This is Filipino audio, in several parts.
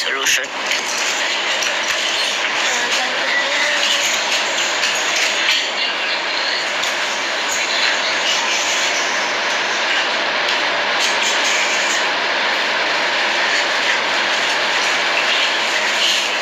solution.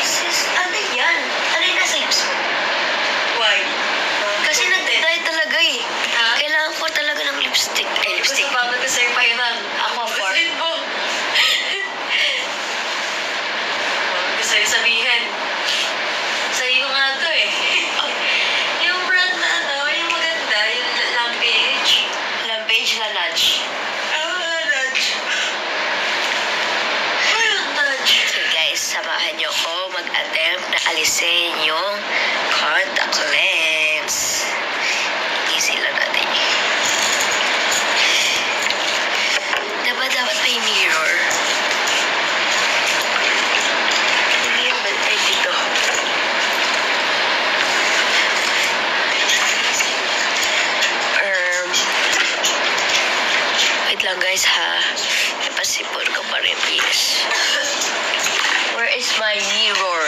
Sis, ano yan? Ano yung nasa lips mo? Why? Kasi nag-diet talaga eh. Kailangan ko talaga ng lipstick. Lipstick. Gusto ba mag-sir pa yun? Aqua Phor. Gusto mo? Gusto yung sabihin. Sa'yo nga to eh. Yung brand na ano, yung maganda, yung Lampage. Lampage na Nudge. Nudge. Ano Nudge? Okay guys, samahan niyo ko mag-attempt na alisin yung contact lens. Easy lang natin. Dapat may mirror. Hindi yung bantay dito. Wait lang guys ha. Ipasipon ko pa rin please. Where is my mirror?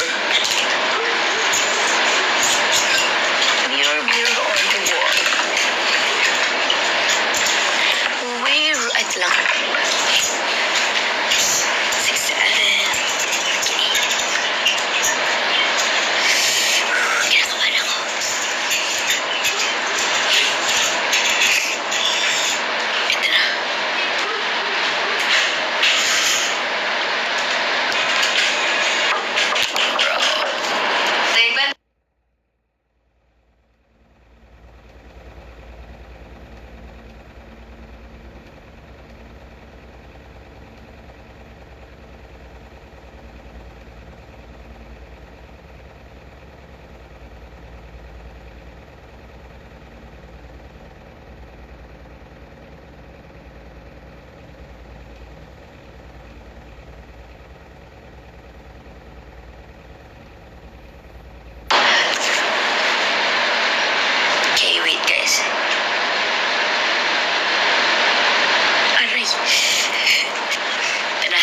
Mirror on the wall. Wait lang. 6, 7, 8. Kinakabahan ako. Ito na. Bro. Raven? Okay, wait guys. Aray. Ito na.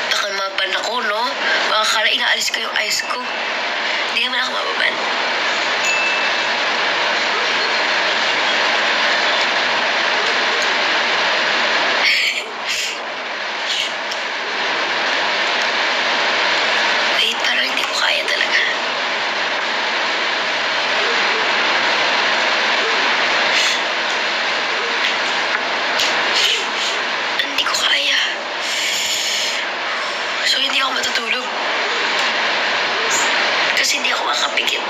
Takang maban ako, no? Baka kala inaalis ko yung eyes ko. Hindi naman ako mababan. Wait, parang hindi ko kaya talaga. Hindi ko kaya. So, hindi ako matutulog. Kasi hindi ako makapikit.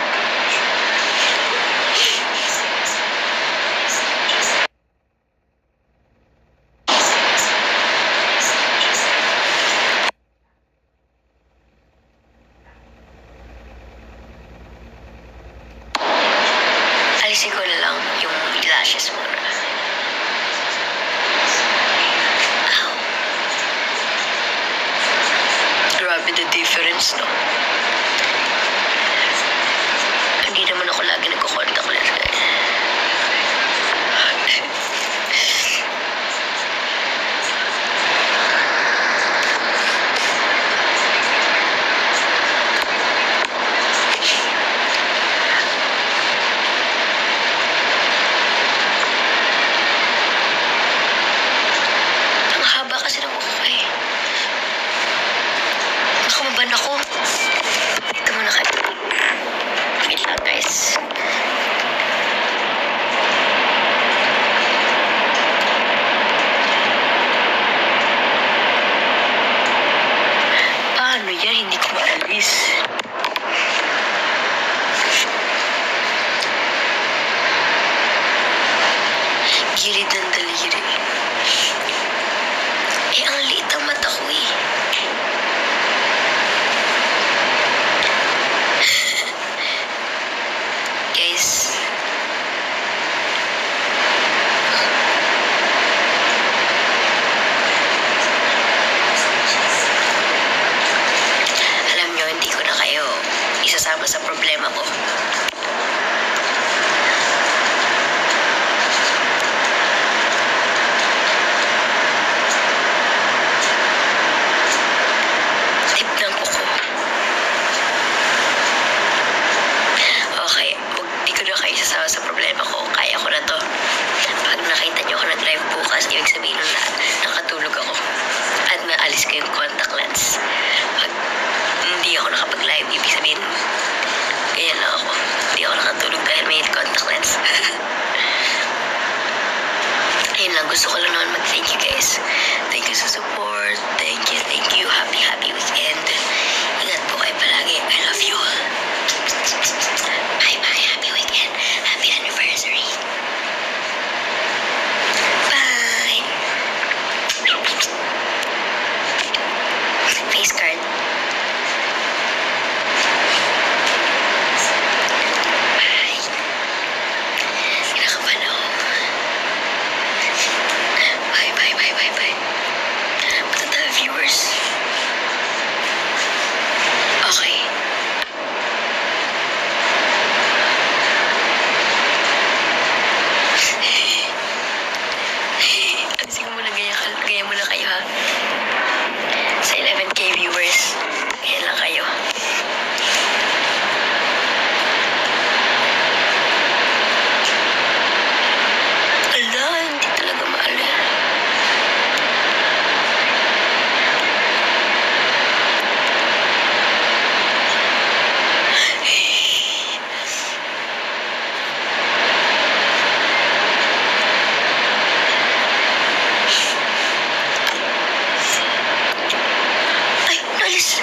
Alisin ko na lang yung lashes muna. Ow. Grabe the difference, no? Hindi naman ako lagi nagko-contact lens. Ang haba kasi ng buhok ko eh. Baka maban ako. Ito muna kayo. Wait lang guys. Paano yan? Hindi ko maalis. Gilid ng daliri. Eh, ang liit ang mata ko eh. Guys. Alam nyo, hindi ko na kayo isasama sa problema ko. sa problema ko. Kaya ko na to. Pag nakita niyo ako nag-live bukas, ibig sabihin nun lahat, nakatulog ako. At naalis ko yung contact lens. Pag hindi ako nakapag-live, ibig sabihin, ganyan lang ako. Hindi ako nakatulog dahil may contact lens. Ayun lang, gusto ko lang naman mag-thank you guys. Thank you sa support. Thank you. Happy weekend. Ingat po kayo palagi. I love you all. Bye-bye. Happy weekend. Happy anniversary. Bye. Face card. Bye. Kinakabahan ako. Bye. Punta tayo, viewers. Okay. Alisin ko muna, gaya muna kayo ha. Sa 11K viewers, ganyan lang kayo. Ala, hindi talaga maalala. Ay, naalis.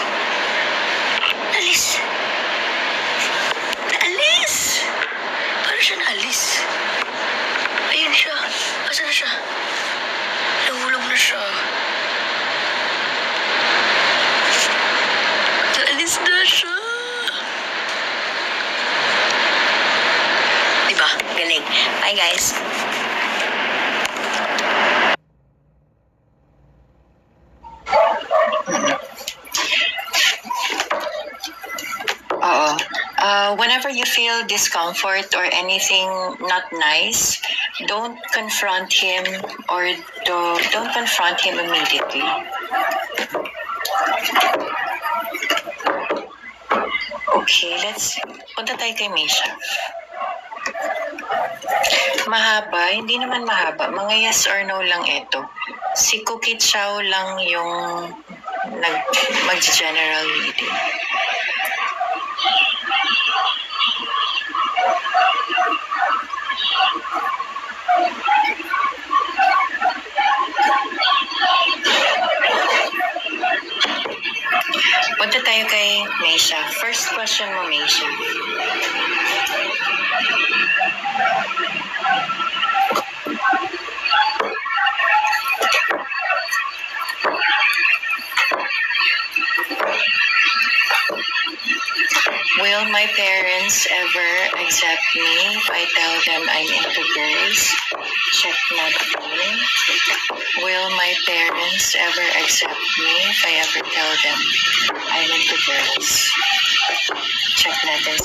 Paano siya naalis? Ayun siya. Asan na siya? Nahulog na siya. Naalis na siya. Diba? Galing. Bye guys. Oo. Whenever you feel discomfort or anything not nice, don't confront him or don't confront him immediately. Okay, punta tayo kay Misha. Mahaba, hindi naman mahaba. Mga yes or no lang ito. Si Cookie Chow lang yung mag-general reading. Punta tayo kay Meisha. First question mo, Meisha. Will my parents ever accept me if I tell them I'm into girls? Check natin. Will my parents ever accept me if I ever tell them I'm into girls? Check natin sa